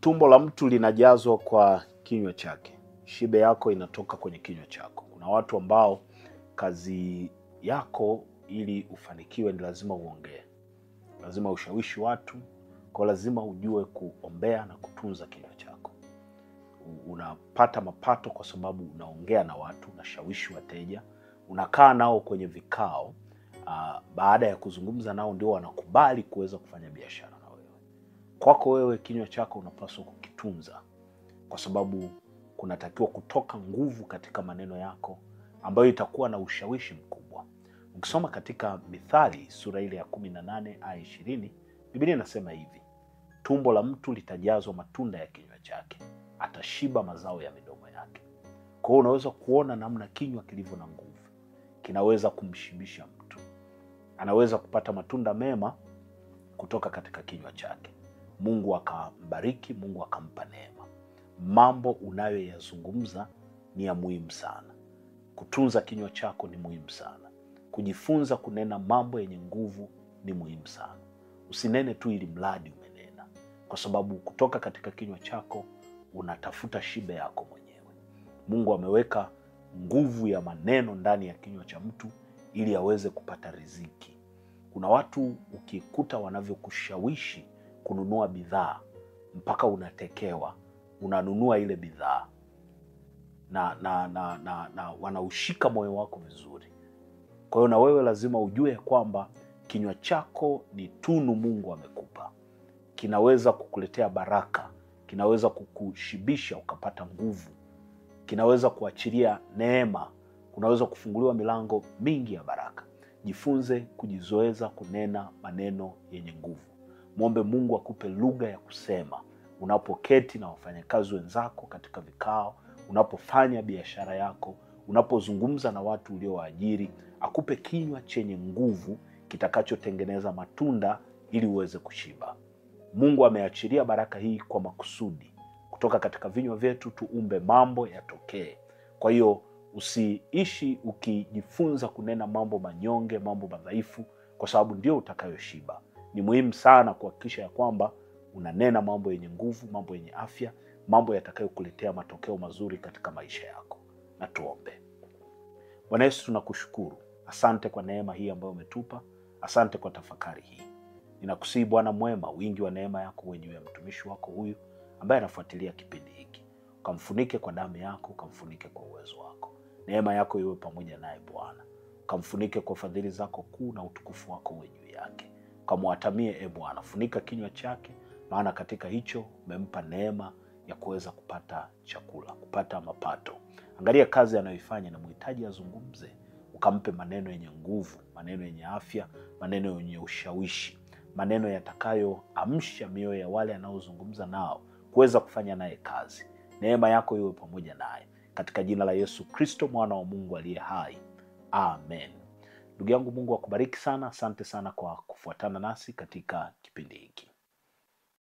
Tumbo la mtu linajazwa kwa kinywa chake. Shibe yako inatoka kwenye kinywa chako. Kuna watu ambao kazi yako ili ufanikiwe ni lazima uongee. Lazima ushawishi watu, kwa lazima ujue kuombea na kutunza kinywa chako. Unapata mapato kwa sababu unaongea na watu, unashawishi wateja, unakaa nao kwenye vikao. Baada ya kuzungumza nao ndio wanakubali kuweza kufanya biashara na wewe. Kwako wewe kinywa chako unapaswa kukitunza, kwa sababu kunatakiwa kutoka nguvu katika maneno yako ambayo itakuwa na ushawishi mkubwa. Ukisoma katika Mithali sura ile ya 18 aya 20, Biblia inasema hivi: tumbo la mtu litajazwa matunda ya kinywa chake, atashiba mazao ya midomo yake. Kwa hiyo unaweza kuona namna kinywa kilivyo na nguvu. Kinaweza kumshibisha mtu. Anaweza kupata matunda mema kutoka katika kinywa chake. Mungu akambariki, Mungu akampa neema. Mambo unayoyazungumza ni ya muhimu sana. Kutunza kinywa chako ni muhimu sana. Kujifunza kunena mambo yenye nguvu ni muhimu sana. Usinene tu ili mradi umenena, kwa sababu kutoka katika kinywa chako unatafuta shibe yako mwenyewe. Mungu ameweka nguvu ya maneno ndani ya kinywa cha mtu ili aweze kupata riziki. Kuna watu ukikuta wanavyokushawishi kununua bidhaa mpaka unatekewa, unanunua ile bidhaa na wanaushika moyo wako vizuri. Kwa hiyo na wewe lazima ujue kwamba kinywa chako ni tunu Mungu amekupa. Kinaweza kukuletea baraka, kinaweza kukushibisha ukapata nguvu, kinaweza kuachilia neema, kunaweza kufunguliwa milango mingi ya baraka. Jifunze kujizoeza kunena maneno yenye nguvu. Muombe Mungu akupe lugha ya kusema unapoketi na wafanyakazi wenzako katika vikao, unapofanya biashara yako, unapozungumza na watu uliowaajiri. Akupe kinywa chenye nguvu kitakachotengeneza matunda ili uweze kushiba. Mungu ameachilia baraka hii kwa makusudi. Kutoka katika vinywa vyetu tuumbe mambo yatokee. Kwa hiyo usiishi ukijifunza kunena mambo manyonge, mambo madhaifu, kwa sababu ndio utakayoshiba. Ni muhimu sana kuhakikisha ya kwamba unanena mambo yenye nguvu, mambo yenye afya, mambo yatakayokuletea matokeo mazuri katika maisha yako. Na tuombe. Bwana Yesu, tunakushukuru. Asante kwa neema hii ambayo umetupa. Asante kwa tafakari hii. Ninakusihi Bwana mwema, wingi wa neema yako uwe juu ya mtumishi wako huyu ambaye anafuatilia kipindi hiki. Ukamfunike kwa damu yako, ukamfunike kwa uwezo wako. Neema yako iwe pamoja naye Bwana. Ukamfunike kwa fadhili zako kuu na utukufu wako uwe juu yake. Ukamwatamie Bwana, funika kinywa chake, maana katika hicho umempa neema ya kuweza kupata chakula, kupata mapato. Angalia kazi anayoifanya na mhitaji azungumze. Ukampe maneno yenye nguvu, maneno yenye afya, maneno yenye ushawishi, maneno yatakayoamsha mioyo ya wale anaozungumza nao kuweza kufanya naye kazi. Neema yako iwe pamoja naye, katika jina la Yesu Kristo mwana wa Mungu aliye hai. Amen. Ndugu yangu, Mungu akubariki sana. Asante sana kwa kufuatana nasi katika kipindi hiki.